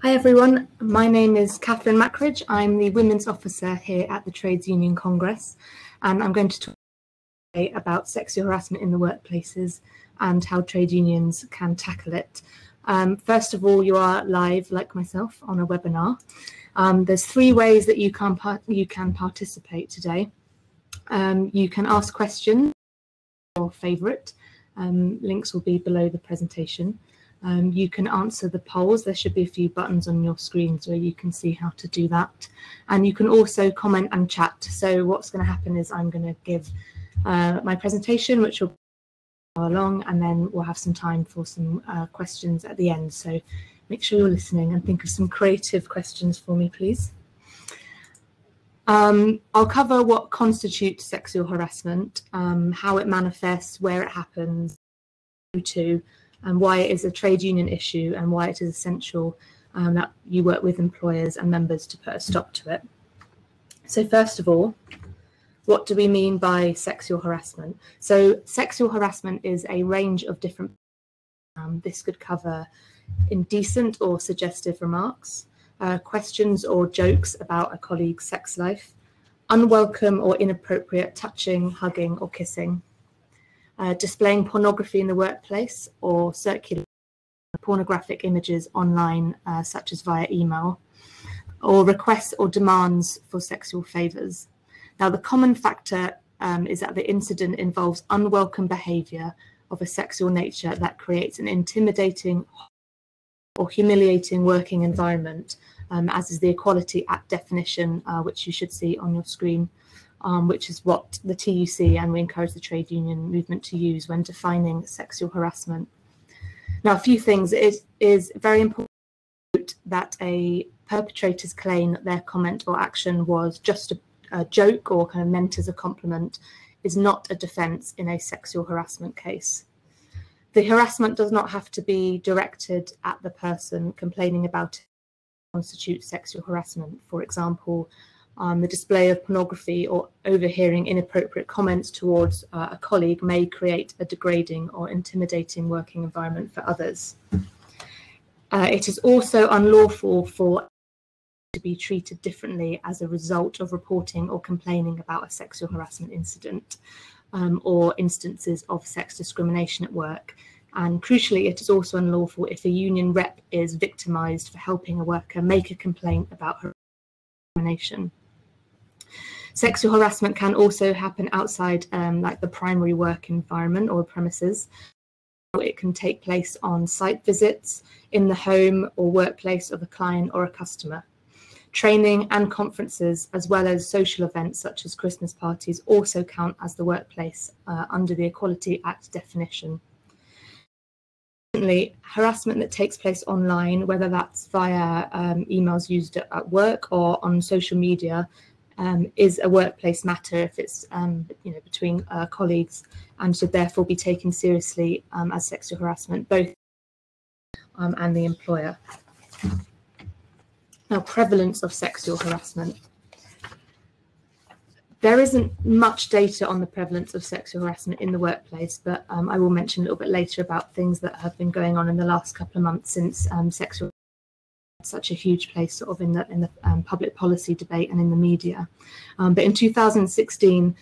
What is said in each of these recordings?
Hi everyone, my name is Kathryn Mackridge. I'm the Women's Officer here at the Trades Union Congress, and I'm going to talk today about sexual harassment in the workplaces and how trade unions can tackle it. First of all, you are live, like myself, on a webinar. There's three ways that you can participate today. You can ask questions, your favourite. Links will be below the presentation. You can answer the polls. There should be a few buttons on your screens where you can see how to do that. And you can also comment and chat. So what's going to happen is I'm going to give my presentation, which will go along, and then we'll have some time for some questions at the end. So make sure you're listening and think of some creative questions for me, please. I'll cover what constitutes sexual harassment, how it manifests, where it happens, and why it is a trade union issue and why it is essential that you work with employers and members to put a stop to it. So first of all, what do we mean by sexual harassment? So sexual harassment is a range of different, this could cover indecent or suggestive remarks, questions or jokes about a colleague's sex life, unwelcome or inappropriate touching, hugging or kissing, displaying pornography in the workplace or circulating pornographic images online, such as via email, or requests or demands for sexual favours. Now, the common factor is that the incident involves unwelcome behaviour of a sexual nature that creates an intimidating or humiliating working environment, as is the Equality Act definition, which you should see on your screen. Which is what the TUC and we encourage the trade union movement to use when defining sexual harassment. Now, a few things. It is very important that a perpetrator's claim that their comment or action was just a joke or kind of meant as a compliment is not a defence in a sexual harassment case. The harassment does not have to be directed at the person complaining about it to constitute sexual harassment. For example, the display of pornography or overhearing inappropriate comments towards a colleague may create a degrading or intimidating working environment for others. It is also unlawful for to be treated differently as a result of reporting or complaining about a sexual harassment incident or instances of sex discrimination at work. And crucially, it is also unlawful if a union rep is victimised for helping a worker make a complaint about her discrimination. Sexual harassment can also happen outside like the primary work environment or premises. It can take place on site visits, in the home or workplace of a client or a customer. Training and conferences, as well as social events such as Christmas parties, also count as the workplace under the Equality Act definition. Harassment that takes place online, whether that's via emails used at work or on social media, is a workplace matter if it's between colleagues, and should therefore be taken seriously as sexual harassment, both and the employer. Now, prevalence of sexual harassment. There isn't much data on the prevalence of sexual harassment in the workplace, but I will mention a little bit later about things that have been going on in the last couple of months since sexual such a huge place sort of in the public policy debate and in the media. But in 2016,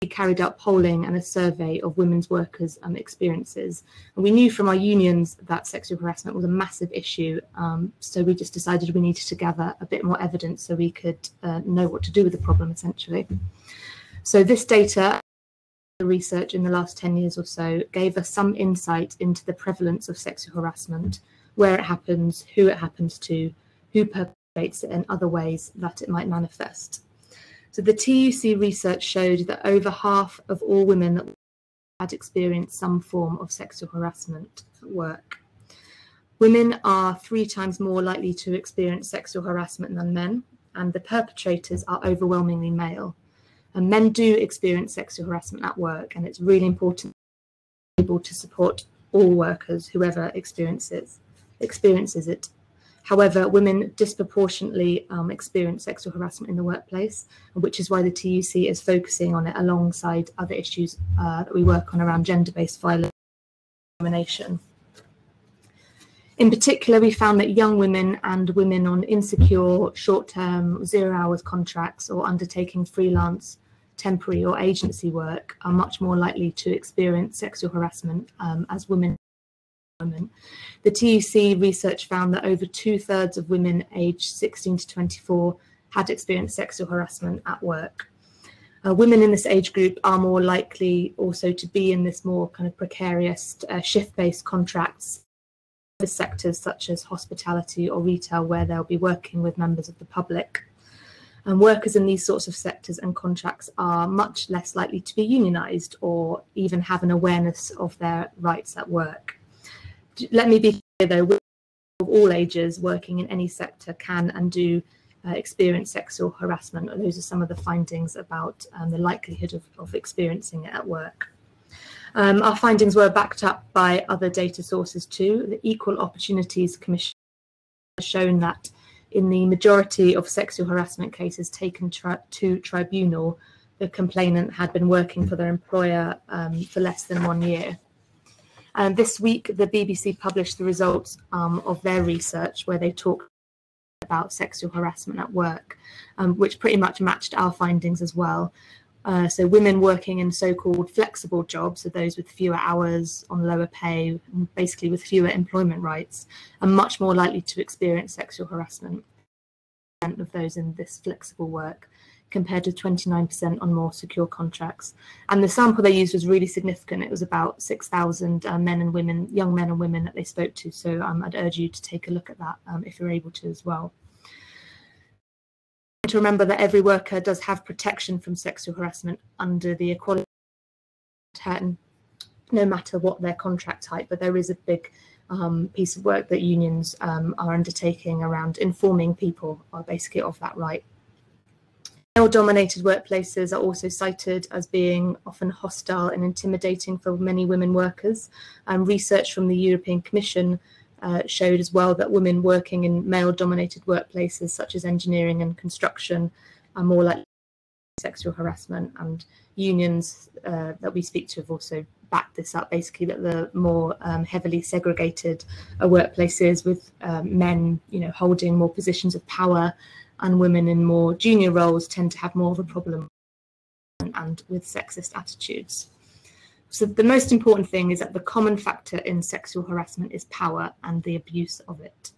we carried out polling and a survey of women's workers' experiences. And we knew from our unions that sexual harassment was a massive issue. So we just decided we needed to gather a bit more evidence so we could know what to do with the problem, essentially. So this data, the research in the last 10 years or so, gave us some insight into the prevalence of sexual harassment, where it happens, who it happens to, who perpetrates it, and other ways that it might manifest. So the TUC research showed that over half of all women that had experienced some form of sexual harassment at work. Women are 3 times more likely to experience sexual harassment than men, and the perpetrators are overwhelmingly male. And men do experience sexual harassment at work, and it's really important to be able to support all workers, whoever experiences it. However, women disproportionately experience sexual harassment in the workplace, which is why the TUC is focusing on it alongside other issues that we work on around gender-based violence and discrimination. In particular, we found that young women and women on insecure, short-term, zero-hours contracts or undertaking freelance, temporary or agency work are much more likely to experience sexual harassment as women. The TUC research found that over 2/3 of women aged 16 to 24 had experienced sexual harassment at work. Women in this age group are more likely also to be in this more kind of precarious shift-based contracts in sectors such as hospitality or retail, where they'll be working with members of the public. And workers in these sorts of sectors and contracts are much less likely to be unionised or even have an awareness of their rights at work. Let me be clear though, women of all ages working in any sector can and do experience sexual harassment. Those are some of the findings about the likelihood of experiencing it at work. Our findings were backed up by other data sources too. The Equal Opportunities Commission has shown that in the majority of sexual harassment cases taken to tribunal, the complainant had been working for their employer for less than 1 year. And this week, the BBC published the results of their research, where they talked about sexual harassment at work, which pretty much matched our findings as well. So women working in so-called flexible jobs, so those with fewer hours on lower pay, and basically with fewer employment rights, are much more likely to experience sexual harassment of those in this flexible work, compared to 29% on more secure contracts. And the sample they used was really significant. It was about 6,000 men and women, young men and women that they spoke to. So I'd urge you to take a look at that if you're able to as well. To remember that every worker does have protection from sexual harassment under the Equality Act, no matter what their contract type, but there is a big piece of work that unions are undertaking around informing people basically of that right. Male-dominated workplaces are also cited as being often hostile and intimidating for many women workers. Research from the European Commission showed as well that women working in male-dominated workplaces such as engineering and construction are more likely to sexual harassment, and unions that we speak to have also backed this up, basically that the more heavily segregated workplaces with men, holding more positions of power, and women in more junior roles tend to have more of a problem and with sexist attitudes. So the most important thing is that the common factor in sexual harassment is power and the abuse of it.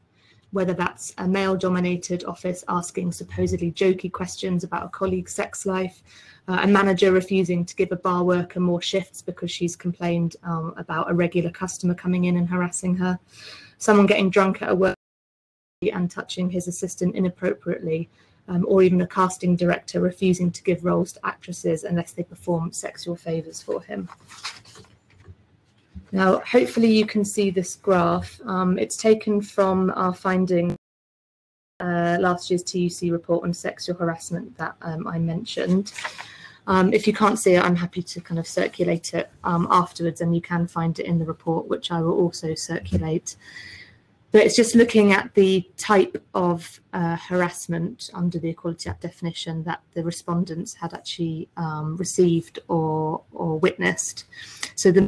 Whether that's a male-dominated office asking supposedly jokey questions about a colleague's sex life, a manager refusing to give a bar worker more shifts because she's complained about a regular customer coming in and harassing her, someone getting drunk at a work and touching his assistant inappropriately, or even a casting director refusing to give roles to actresses unless they perform sexual favours for him. Now, hopefully you can see this graph. It's taken from our finding last year's TUC report on sexual harassment that I mentioned. If you can't see it, I'm happy to kind of circulate it afterwards, and you can find it in the report, which I will also circulate. But it's just looking at the type of harassment under the Equality Act definition that the respondents had actually received or witnessed. So the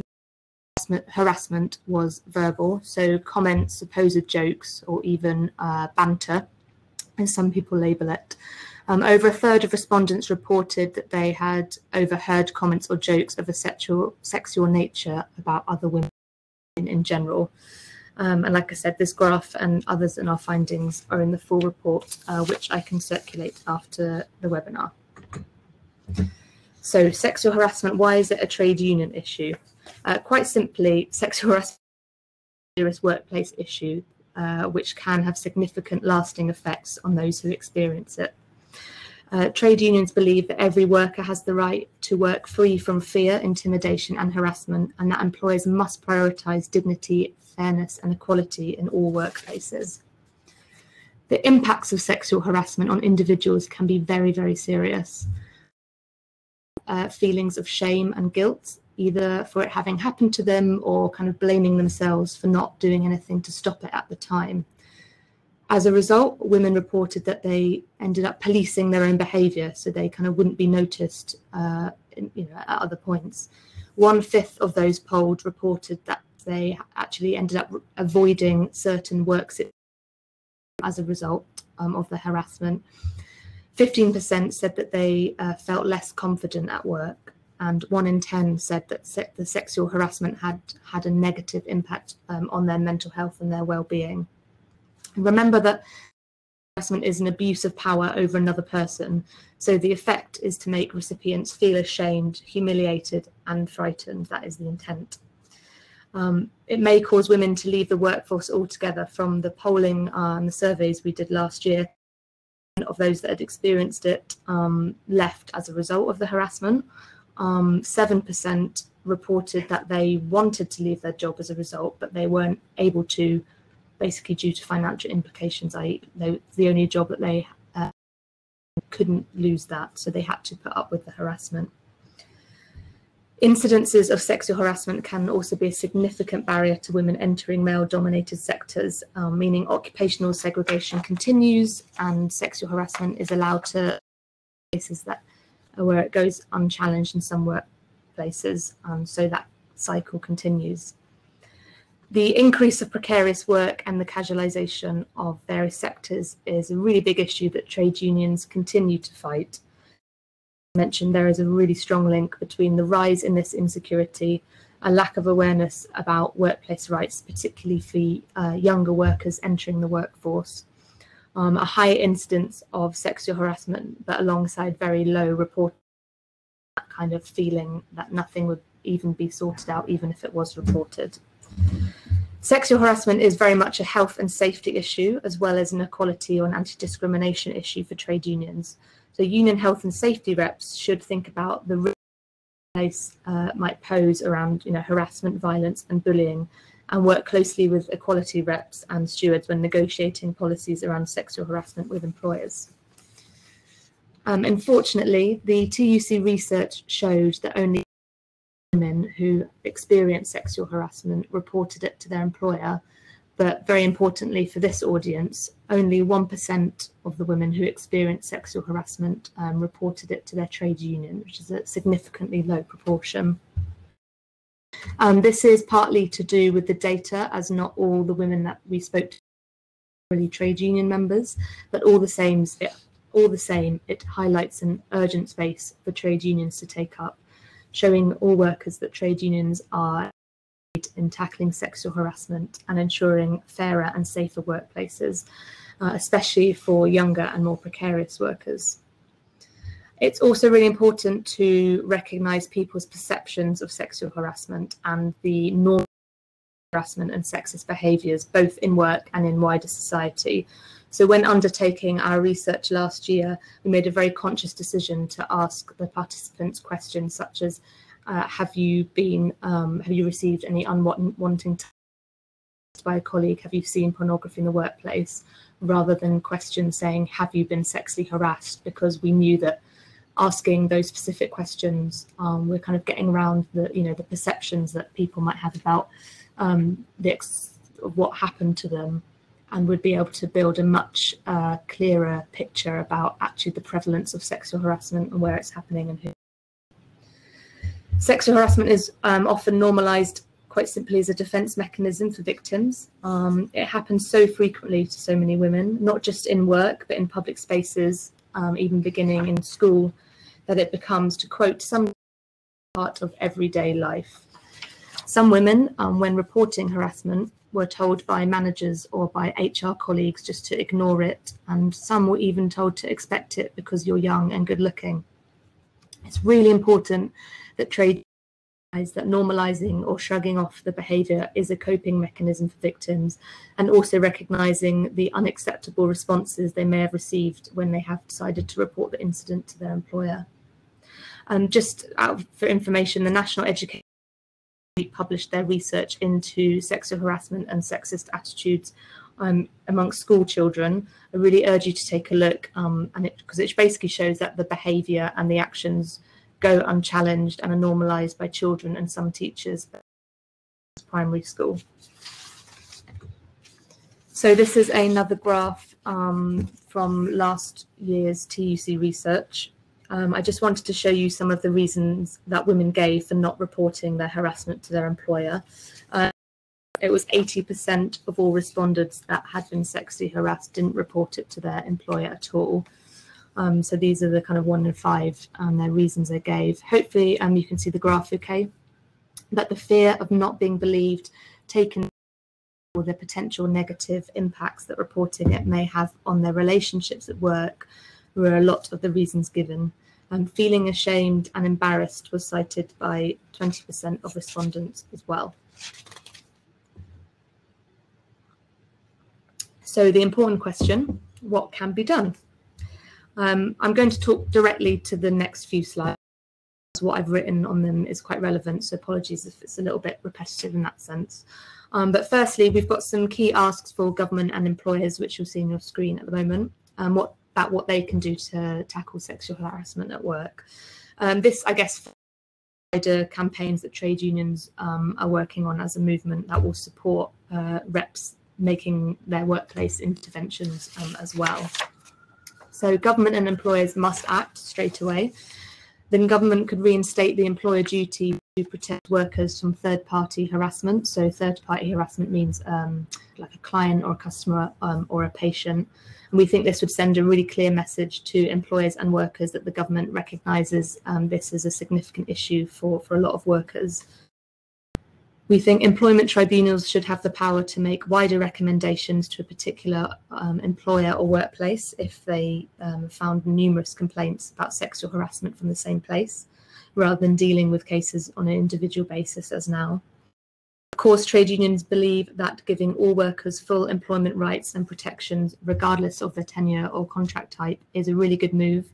harassment was verbal, so comments, supposed jokes, or even banter, as some people label it. Over 1/3 of respondents reported that they had overheard comments or jokes of a sexual nature about other women in general. And like I said, this graph and others in our findings are in the full report, which I can circulate after the webinar. So sexual harassment, why is it a trade union issue? Quite simply, sexual harassment is a serious workplace issue, which can have significant lasting effects on those who experience it. Trade unions believe that every worker has the right to work free from fear, intimidation and harassment, and that employers must prioritise dignity, fairness and equality in all workplaces. The impacts of sexual harassment on individuals can be very, very serious. Feelings of shame and guilt, either for it having happened to them or kind of blaming themselves for not doing anything to stop it at the time. As a result, women reported that they ended up policing their own behaviour, so they kind of wouldn't be noticed at other points. 1/5 of those polled reported that they actually ended up avoiding certain works as a result of the harassment. 15% said that they felt less confident at work, and 1 in 10 said that the sexual harassment had a negative impact on their mental health and their well-being. Remember that harassment is an abuse of power over another person, so the effect is to make recipients feel ashamed, humiliated, and frightened. That is the intent. It may cause women to leave the workforce altogether. From the polling and the surveys we did last year, of those that had experienced it left as a result of the harassment. 7% reported that they wanted to leave their job as a result, but they weren't able to, basically due to financial implications, i.e. the only job that they couldn't lose that, so they had to put up with the harassment. Incidences of sexual harassment can also be a significant barrier to women entering male-dominated sectors, meaning occupational segregation continues and sexual harassment is allowed to places where it goes unchallenged in some workplaces, so that cycle continues. The increase of precarious work and the casualisation of various sectors is a really big issue that trade unions continue to fight. Mentioned, there is a really strong link between the rise in this insecurity, a lack of awareness about workplace rights, particularly for younger workers entering the workforce, a high incidence of sexual harassment, but alongside very low reporting, that kind of feeling that nothing would even be sorted out, even if it was reported. Sexual harassment is very much a health and safety issue, as well as an equality or an anti-discrimination issue for trade unions. So union health and safety reps should think about the risk place might pose around harassment, violence and bullying, and work closely with equality reps and stewards when negotiating policies around sexual harassment with employers. Unfortunately, the TUC research showed that only women who experienced sexual harassment reported it to their employer. But very importantly for this audience, only 1% of the women who experienced sexual harassment reported it to their trade union, which is a significantly low proportion. This is partly to do with the data, as not all the women that we spoke to were really trade union members, but all the same, it highlights an urgent space for trade unions to take up, showing all workers that trade unions are in tackling sexual harassment and ensuring fairer and safer workplaces, especially for younger and more precarious workers. It's also really important to recognise people's perceptions of sexual harassment and the normal harassment and sexist behaviours, both in work and in wider society. So when undertaking our research last year, we made a very conscious decision to ask the participants questions such as, have you received any unwanting touch by a colleague? Have you seen pornography in the workplace? Rather than questions saying, have you been sexually harassed? Because we knew that asking those specific questions, we're kind of getting around the perceptions that people might have about what happened to them, and would be able to build a much clearer picture about actually the prevalence of sexual harassment and where it's happening and who. Sexual harassment is often normalised quite simply as a defence mechanism for victims. It happens so frequently to so many women, not just in work, but in public spaces, even beginning in school, that it becomes, to quote, some part of everyday life. Some women, when reporting harassment, were told by managers or by HR colleagues just to ignore it, and some were even told to expect it because you're young and good looking. It's really important that trade unions that normalising or shrugging off the behaviour is a coping mechanism for victims, and also recognising the unacceptable responses they may have received when they have decided to report the incident to their employer. Just for information, the National Education published their research into sexual harassment and sexist attitudes amongst school children. I really urge you to take a look, because it basically shows that the behaviour and the actions go unchallenged and are normalised by children and some teachers at primary school. So this is another graph from last year's TUC research. I just wanted to show you some of the reasons that women gave for not reporting their harassment to their employer. it was 80% of all respondents that had been sexually harassed didn't report it to their employer at all. So these are the kind of 1 in 5 their reasons they gave. Hopefully you can see the graph okay, that the fear of not being believed, taken, or the potential negative impacts that reporting it may have on their relationships at work were a lot of the reasons given. Feeling ashamed and embarrassed was cited by 20% of respondents as well. So the important question, what can be done? I'm going to talk directly to the next few slides. What I've written on them is quite relevant, so apologies if it's a little bit repetitive in that sense. But firstly, we've got some key asks for government and employers, which you'll see on your screen at the moment, what they can do to tackle sexual harassment at work. This, I guess, wider campaigns that trade unions are working on as a movement that will support reps making their workplace interventions as well. So government and employers must act straight away. Then government could reinstate the employer duty to protect workers from third-party harassment. So third-party harassment means like a client or a customer or a patient. And we think this would send a really clear message to employers and workers that the government recognises this as a significant issue for a lot of workers. We think employment tribunals should have the power to make wider recommendations to a particular employer or workplace if they found numerous complaints about sexual harassment from the same place, rather than dealing with cases on an individual basis as now. Of course, trade unions believe that giving all workers full employment rights and protections, regardless of their tenure or contract type, is a really good move,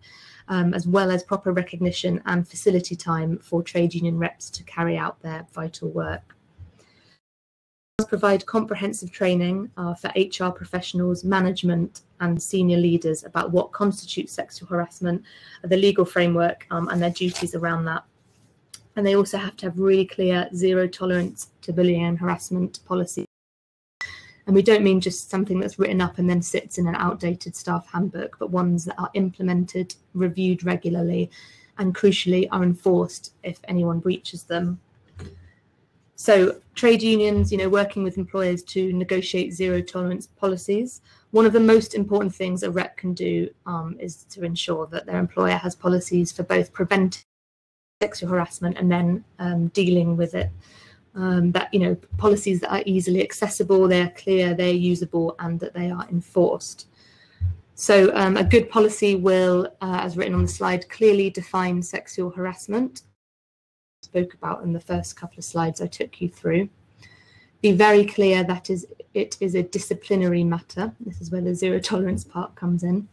as well as proper recognition and facility time for trade union reps to carry out their vital work. Provide comprehensive training for HR professionals, management and senior leaders about what constitutes sexual harassment, the legal framework and their duties around that. And they also have to have really clear zero tolerance to bullying and harassment policy. And we don't mean just something that's written up and then sits in an outdated staff handbook, but ones that are implemented, reviewed regularly, and crucially are enforced if anyone breaches them. So trade unions, working with employers to negotiate zero tolerance policies. One of the most important things a rep can do is to ensure that their employer has policies for both preventing sexual harassment and then dealing with it. Policies that are easily accessible, they're clear, they're usable, and that they are enforced. So a good policy will, as written on the slide, clearly define sexual harassment. Spoke about in the first couple of slides I took you through. Be very clear that it is a disciplinary matter. This is where the zero tolerance part comes in.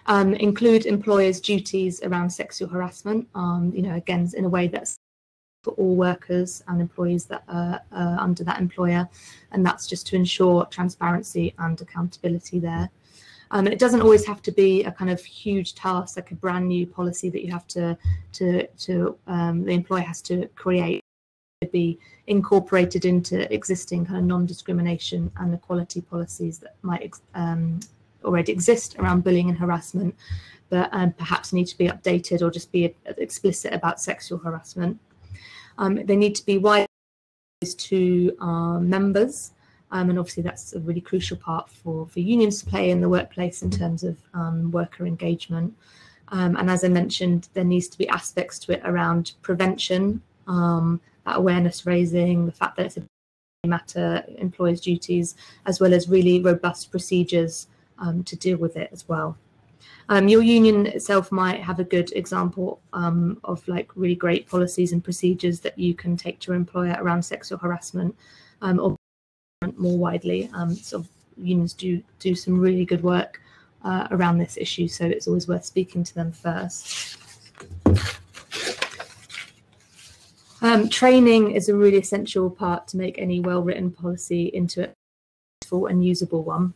Include employers' duties around sexual harassment, again, in a way that's for all workers and employees that are under that employer, and that's just to ensure transparency and accountability there. And it doesn't always have to be a kind of huge task, like a brand new policy that you have the employer has to create. To be incorporated into existing kind of non-discrimination and equality policies that might already exist around bullying and harassment, but perhaps need to be updated or just be explicit about sexual harassment. They need to be wide to members. And obviously that's a really crucial part for unions to play in the workplace in terms of worker engagement. And as I mentioned, there needs to be aspects to it around prevention, that awareness raising, the fact that it's a matter, employers' duties, as well as really robust procedures to deal with it as well. Your union itself might have a good example of like really great policies and procedures that you can take to your employer around sexual harassment or more widely. So unions do some really good work around this issue, so it's always worth speaking to them first. Training is a really essential part to make any well-written policy into a useful and usable one.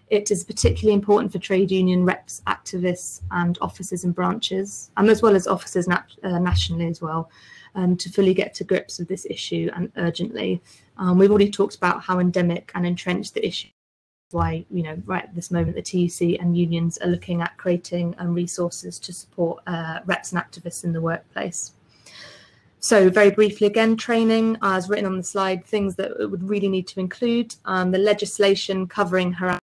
It is particularly important for trade union reps, activists and officers and branches, as well as officers nationally as well, to fully get to grips with this issue and urgently. We've already talked about how endemic and entrenched the issue is, why, right at this moment, the TUC and unions are looking at creating resources to support reps and activists in the workplace. So very briefly again, training, as written on the slide, things that it would really need to include, the legislation covering harassment,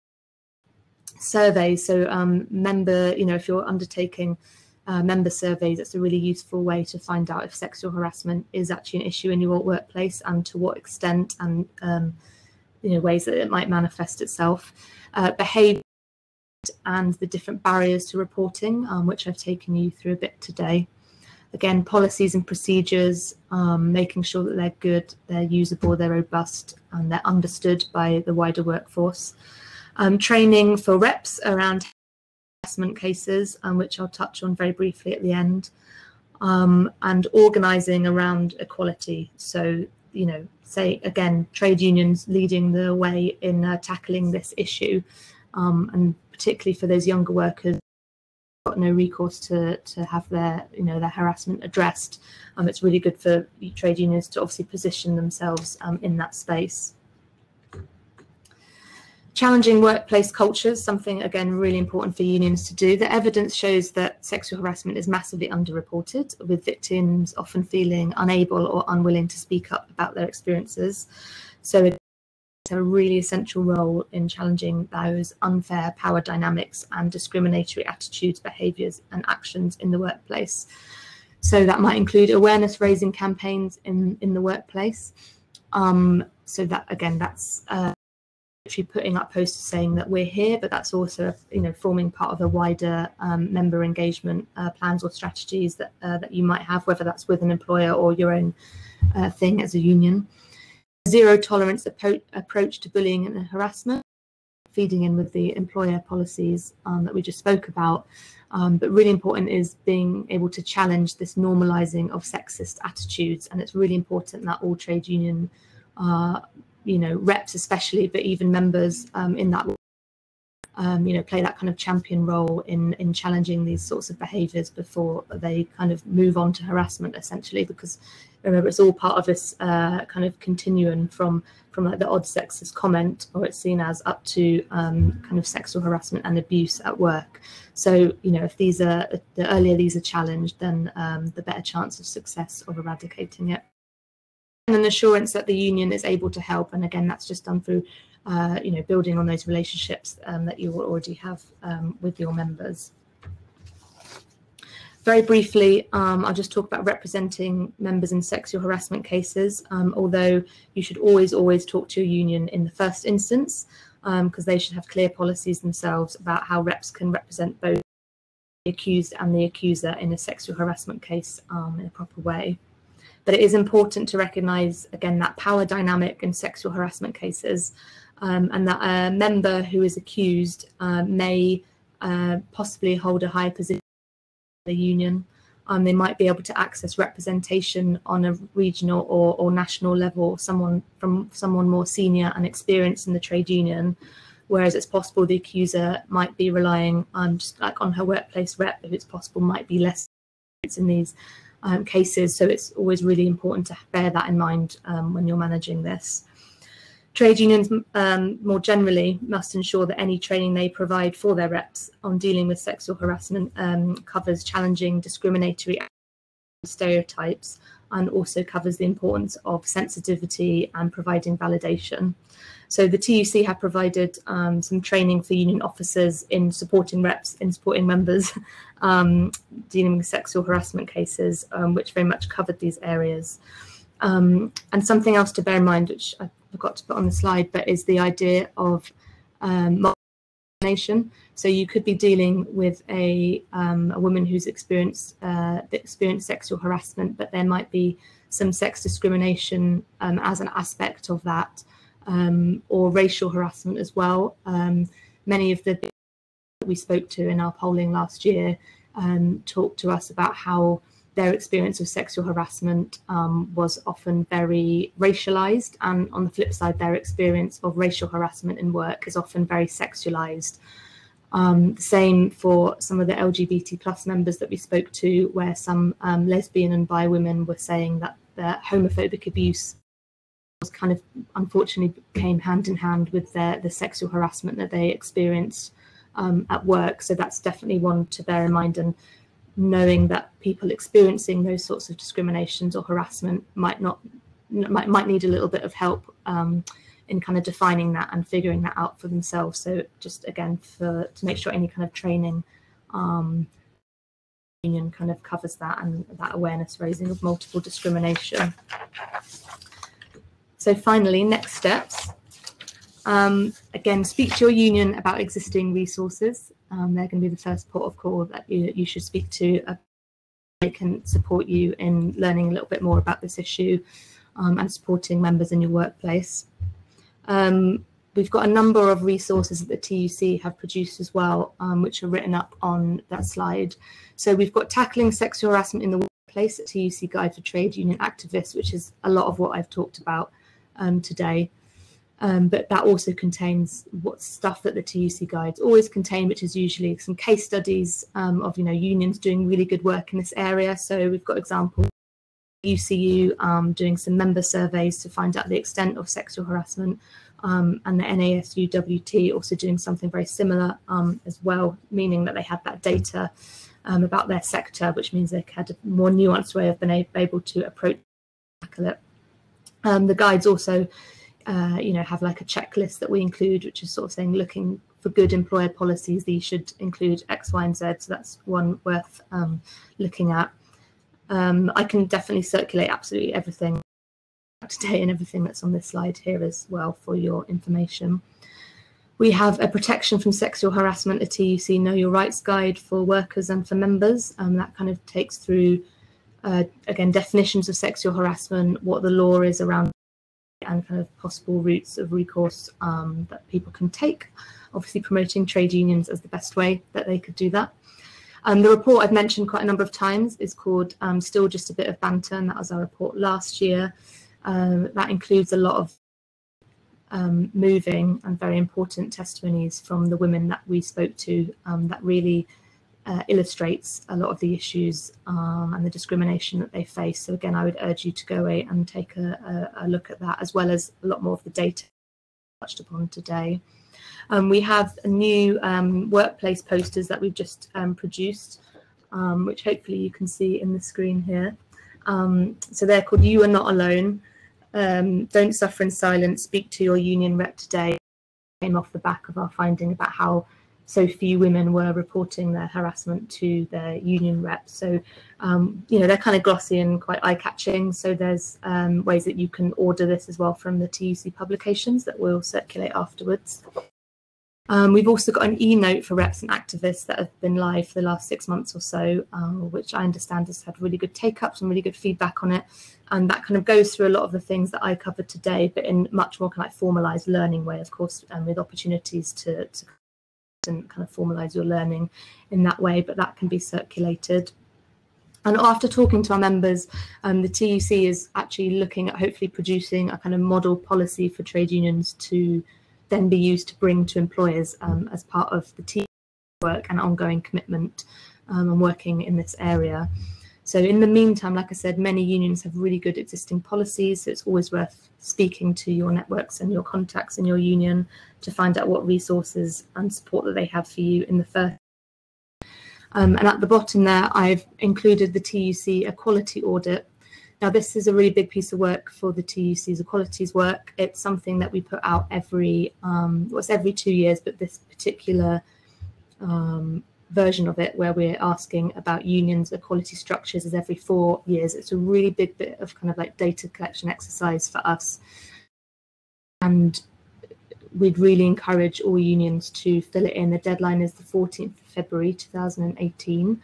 surveys. So member, if you're undertaking member surveys, it's a really useful way to find out if sexual harassment is actually an issue in your workplace and to what extent, and ways that it might manifest itself. Behaviour and the different barriers to reporting, which I've taken you through a bit today. Again, policies and procedures, making sure that they're good, they're usable, they're robust, and they're understood by the wider workforce. Training for reps around harassment cases, which I'll touch on very briefly at the end, and organising around equality. So, say again, trade unions leading the way in tackling this issue, and particularly for those younger workers got no recourse to have their their harassment addressed. It's really good for trade unions to obviously position themselves in that space. Challenging workplace cultures, something again really important for unions to do. The evidence shows that sexual harassment is massively underreported, with victims often feeling unable or unwilling to speak up about their experiences. So it's a really essential role in challenging those unfair power dynamics and discriminatory attitudes, behaviours and actions in the workplace. So that might include awareness raising campaigns in the workplace. So that again, that's actually putting up posters saying that we're here, but that's also forming part of a wider member engagement plans or strategies that you might have, whether that's with an employer or your own thing as a union. Zero tolerance approach to bullying and harassment, feeding in with the employer policies that we just spoke about, but really important is being able to challenge this normalizing of sexist attitudes, and it's really important that all trade union reps especially, but even members in that play that kind of champion role in challenging these sorts of behaviours before they kind of move on to harassment, essentially, because remember it's all part of this kind of continuum from like the odd sexist comment, or it's seen as, up to kind of sexual harassment and abuse at work. So if these are, the earlier these are challenged, then the better chance of success of eradicating it. And an assurance that the union is able to help, and again that's just done through building on those relationships that you will already have with your members. Very briefly, I'll just talk about representing members in sexual harassment cases, although you should always talk to your union in the first instance, because they should have clear policies themselves about how reps can represent both the accused and the accuser in a sexual harassment case in a proper way. But it is important to recognise, again, that power dynamic in sexual harassment cases, and that a member who is accused may possibly hold a higher position in the union. They might be able to access representation on a regional or national level, someone more senior and experienced in the trade union, whereas it's possible the accuser might be relying on just like on her workplace rep, if it's possible, might be less in these cases. So it's always really important to bear that in mind when you're managing this. Trade unions more generally must ensure that any training they provide for their reps on dealing with sexual harassment covers challenging discriminatory stereotypes, and also covers the importance of sensitivity and providing validation. So the TUC have provided some training for union officers in supporting reps, in supporting members dealing with sexual harassment cases, which very much covered these areas. And something else to bear in mind, which I forgot to put on the slide, but is the idea of discrimination. So you could be dealing with a woman who's experienced sexual harassment, but there might be some sex discrimination as an aspect of that, or racial harassment as well. Many of the that we spoke to in our polling last year talked to us about how their experience of sexual harassment was often very racialized, and on the flip side, their experience of racial harassment in work is often very sexualized. The same for some of the LGBT plus members that we spoke to, where some lesbian and bi women were saying that the homophobic abuse was kind of unfortunately came hand in hand with the sexual harassment that they experienced at work. So that's definitely one to bear in mind. And knowing that people experiencing those sorts of discriminations or harassment might need a little bit of help in kind of defining that and figuring that out for themselves. So just again, to make sure any kind of training union kind of covers that, and that awareness raising of multiple discrimination. So finally, next steps. Again, speak to your union about existing resources. They're going to be the first port of call that you should speak to. They can support you in learning a little bit more about this issue and supporting members in your workplace. We've got a number of resources that the TUC have produced as well, which are written up on that slide. So we've got Tackling Sexual Harassment in the Workplace, a TUC Guide for Trade Union Activists, which is a lot of what I've talked about today. But that also contains what stuff that the TUC guides always contain, which is usually some case studies of unions doing really good work in this area. So we've got examples of UCU doing some member surveys to find out the extent of sexual harassment, and the NASUWT also doing something very similar as well, meaning that they had that data about their sector, which means they had a more nuanced way of being able to approach it. The guides also have like a checklist that we include, which is sort of saying, looking for good employer policies, these should include X, Y, and Z. So that's one worth looking at. I can definitely circulate absolutely everything today and everything that's on this slide here as well for your information. We have a protection from sexual harassment, a TUC Know Your Rights guide for workers and for members. That kind of takes through, again, definitions of sexual harassment, what the law is around, and kind of possible routes of recourse that people can take, obviously promoting trade unions as the best way that they could do that. The report I've mentioned quite a number of times is called Still Just a Bit of Banter, and that was our report last year. That includes a lot of moving and very important testimonies from the women that we spoke to that really illustrates a lot of the issues and the discrimination that they face. So again, I would urge you to go away and take a look at that, as well as a lot more of the data touched upon today. We have a new workplace posters that we've just produced, which hopefully you can see in the screen here. So they're called You Are Not Alone, Don't Suffer in Silence, Speak to Your Union Rep Today. Came off the back of our finding about how so few women were reporting their harassment to their union reps. So, they're kind of glossy and quite eye-catching. So there's ways that you can order this as well from the TUC publications that will circulate afterwards. We've also got an e-note for reps and activists that have been live for the last 6 months or so, which I understand has had really good take-up, some really good feedback on it. And that kind of goes through a lot of the things that I covered today, but in much more kind of formalised learning way, of course, and with opportunities to and kind of formalise your learning in that way, but that can be circulated. And after talking to our members, the TUC is actually looking at hopefully producing a kind of model policy for trade unions to then be used to bring to employers as part of the TUC work and ongoing commitment and working in this area. So in the meantime, like I said, many unions have really good existing policies, so it's always worth speaking to your networks and your contacts in your union to find out what resources and support that they have for you in the first. And at the bottom there, I've included the TUC Equality Audit. Now, this is a really big piece of work for the TUC's equalities work. It's something that we put out every 2 years, but this particular version of it, where we're asking about unions' equality structures, is every 4 years. It's a really big bit of kind of like data collection exercise for us. And we'd really encourage all unions to fill it in. The deadline is the 14th of February 2018.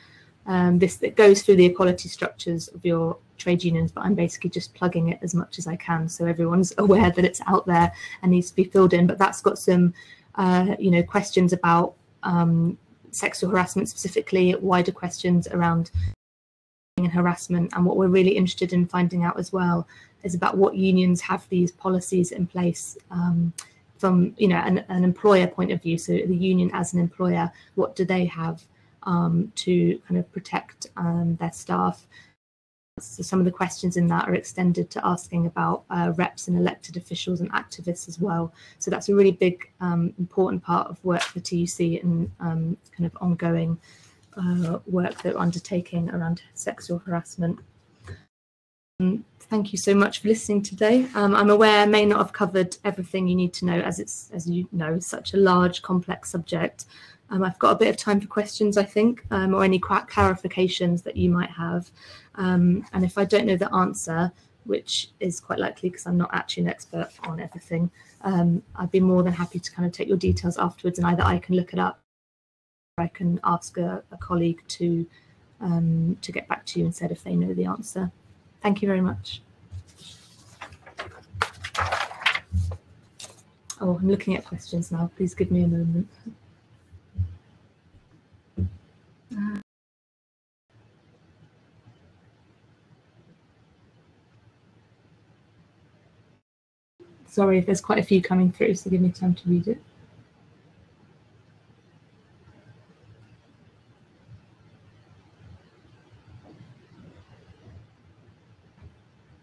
It goes through the equality structures of your trade unions, but I'm basically just plugging it as much as I can so everyone's aware that it's out there and needs to be filled in. But that's got some questions about sexual harassment specifically, wider questions around and harassment, and what we're really interested in finding out as well is about what unions have these policies in place from an employer point of view. So the union as an employer, what do they have to kind of protect their staff? So some of the questions in that are extended to asking about reps and elected officials and activists as well. So that's a really big, important part of work for TUC and kind of ongoing work that we're undertaking around sexual harassment. Thank you so much for listening today. I'm aware I may not have covered everything you need to know, as it's, as you know, such a large, complex subject. I've got a bit of time for questions, I think, or any clarifications that you might have. And if I don't know the answer, which is quite likely because I'm not actually an expert on everything, I'd be more than happy to kind of take your details afterwards, and either I can look it up or I can ask a colleague to get back to you and said if they know the answer. Thank you very much. Oh, I'm looking at questions now. Please give me a moment. Sorry if there's quite a few coming through, so give me time to read it.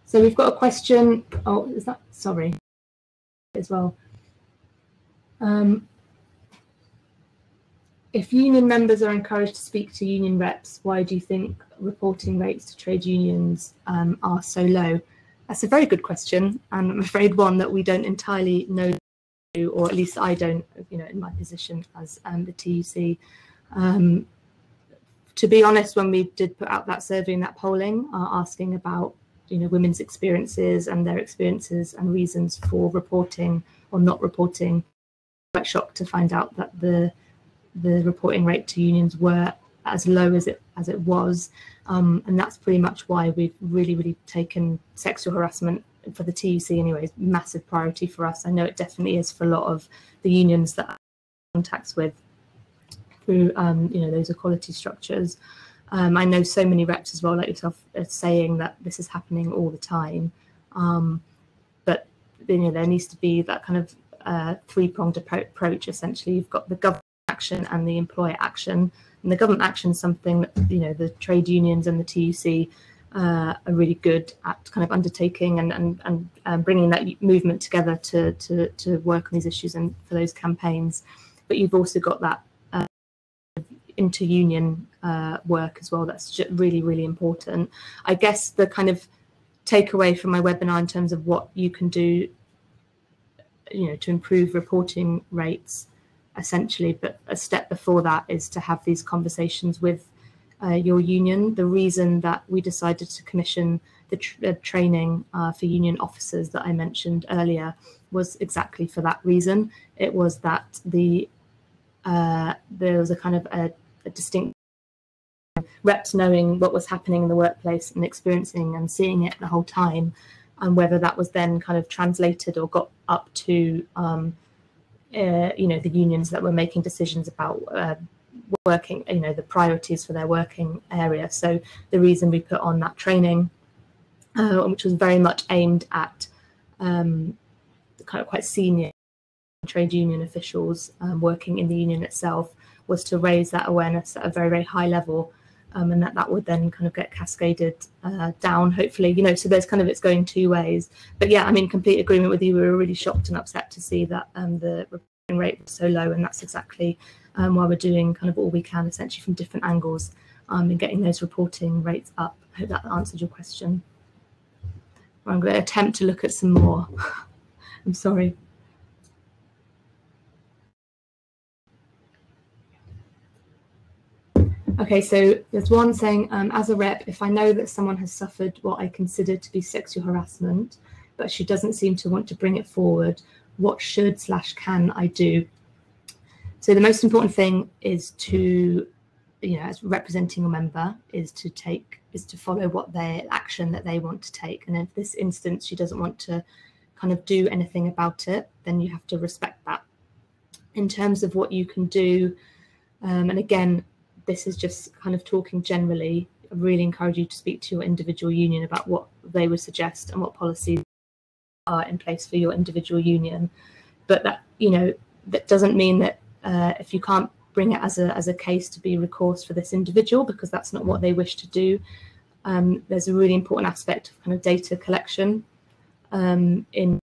So we've got a question. Oh, is that, sorry, as well. If union members are encouraged to speak to union reps, why do you think reporting rates to trade unions are so low? That's a very good question, and I'm afraid one that we don't entirely know, or at least I don't, you know, in my position as the TUC. To be honest, when we did put out that survey and that polling asking about, you know, women's experiences and their experiences and reasons for reporting or not reporting, I'm quite shocked to find out that the reporting rate to unions were as low as it was, and that's pretty much why we've really taken sexual harassment, for the TUC anyways, massive priority for us. I know it definitely is for a lot of the unions that I'm in contact with through you know, those equality structures. I know so many reps as well, like yourself, are saying that this is happening all the time, but you know, there needs to be that kind of three-pronged approach. Essentially, you've got the government action and the employer action, and the government action is something that, you know, the trade unions and the TUC are really good at kind of undertaking and bringing that movement together to work on these issues and for those campaigns. But you've also got that inter-union work as well. That's just really important. I guess the kind of takeaway from my webinar in terms of what you can do, you know, to improve reporting rates, essentially, but a step before that is to have these conversations with your union. The reason that we decided to commission the training for union officers that I mentioned earlier was exactly for that reason. It was that there was a kind of a distinct reps knowing what was happening in the workplace and experiencing and seeing it the whole time, and whether that was then kind of translated or got up to you know, the unions that were making decisions about working, you know, the priorities for their working area. So the reason we put on that training, which was very much aimed at kind of quite senior trade union officials working in the union itself, was to raise that awareness at a very high level, and that would then kind of get cascaded down, hopefully, you know. So there's kind of, it's going two ways. But yeah, I'm in complete agreement with you. We were really shocked and upset to see that the reporting rate was so low, and that's exactly why we're doing kind of all we can, essentially, from different angles in getting those reporting rates up. I hope that answered your question. I'm going to attempt to look at some more. I'm sorry. Okay, so there's one saying, as a rep, if I know that someone has suffered what I consider to be sexual harassment, but she doesn't seem to want to bring it forward, what should/can I do? So the most important thing is to, you know, as representing a member, is to follow what their action that they want to take. And in this instance, she doesn't want to kind of do anything about it, then you have to respect that. In terms of what you can do, and again, this is just kind of talking generally, I really encourage you to speak to your individual union about what they would suggest and what policies are in place for your individual union. But that, you know, that doesn't mean that if you can't bring it as a case to be recourse for this individual, because that's not what they wish to do. There's a really important aspect of kind of data collection in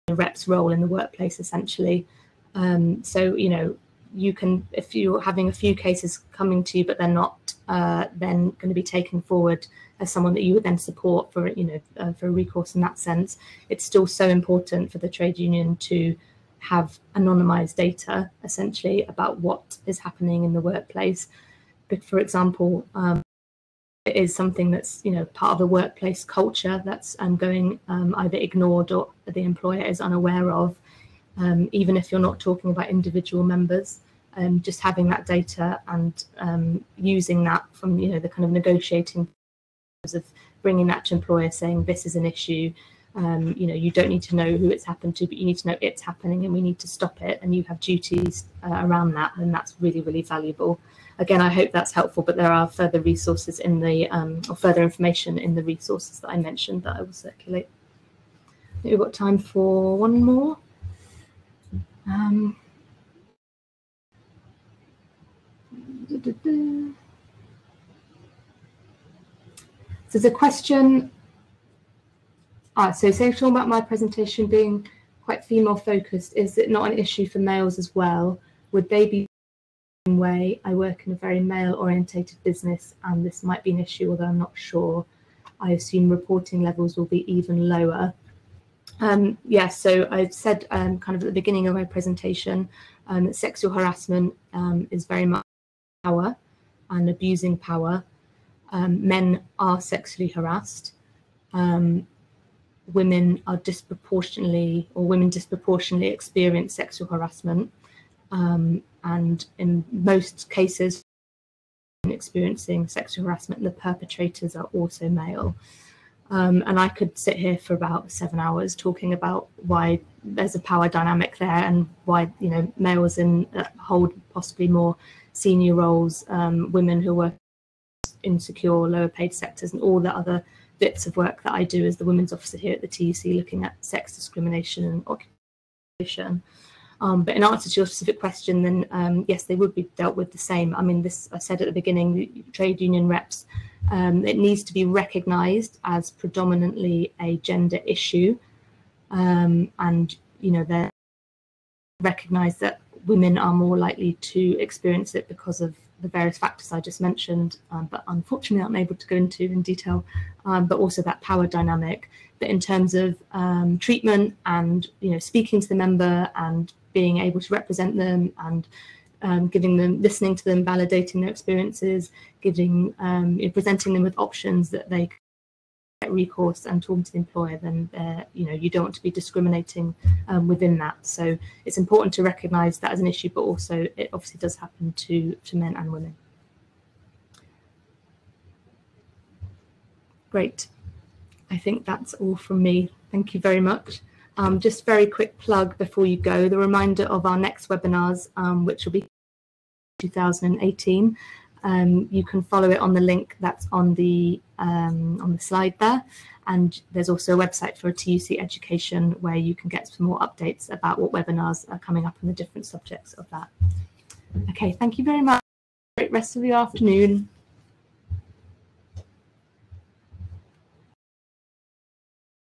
the rep's role in the workplace, essentially. So, you know, you can, if you're having a few cases coming to you, but they're not then going to be taken forward as someone that you would then support for, for a recourse in that sense, it's still so important for the trade union to have anonymized data, essentially, about what is happening in the workplace. But for example, it is something that's, part of the workplace culture that's going either ignored or the employer is unaware of. Even if you're not talking about individual members, just having that data and using that from, the kind of negotiating of bringing that to employer, saying this is an issue, you don't need to know who it's happened to, but you need to know it's happening and we need to stop it, and you have duties around that, and that's really, really valuable. Again, I hope that's helpful, but there are further resources in the, or further information in the resources that I mentioned that I will circulate. I think we've got time for one more. So there's a question. So talking about my presentation being quite female focused, is it not an issue for males as well? Would they be the same way? I work in a very male orientated business and this might be an issue, although I'm not sure. I assume reporting levels will be even lower. Yes, so I said kind of at the beginning of my presentation that sexual harassment is very much power and abusing power. Men are sexually harassed. Women are disproportionately, or women disproportionately experience sexual harassment. And in most cases, experiencing sexual harassment, the perpetrators are also male. And I could sit here for about 7 hours talking about why there's a power dynamic there and why, males hold possibly more senior roles, women who work insecure, lower paid sectors, and all the other bits of work that I do as the women's officer here at the TUC, looking at sex discrimination and occupation. But in answer to your specific question, then yes, they would be dealt with the same. I mean, this I said at the beginning, the trade union reps, it needs to be recognised as predominantly a gender issue, and they're recognised that women are more likely to experience it because of the various factors I just mentioned, but unfortunately I'm unable to go into in detail, but also that power dynamic. But in terms of treatment and speaking to the member and being able to represent them and listening to them, validating their experiences, presenting them with options that they can get recourse and talking to the employer, then you don't want to be discriminating within that. So it's important to recognise that as an issue, but also it obviously does happen to men and women. Great. I think that's all from me. Thank you very much. Just very quick plug before you go, the reminder of our next webinars, which will be 2018. You can follow it on the link that's on the slide there, and there's also a website for TUC Education where you can get some more updates about what webinars are coming up and the different subjects of that. Okay, thank you very much. Great rest of your afternoon.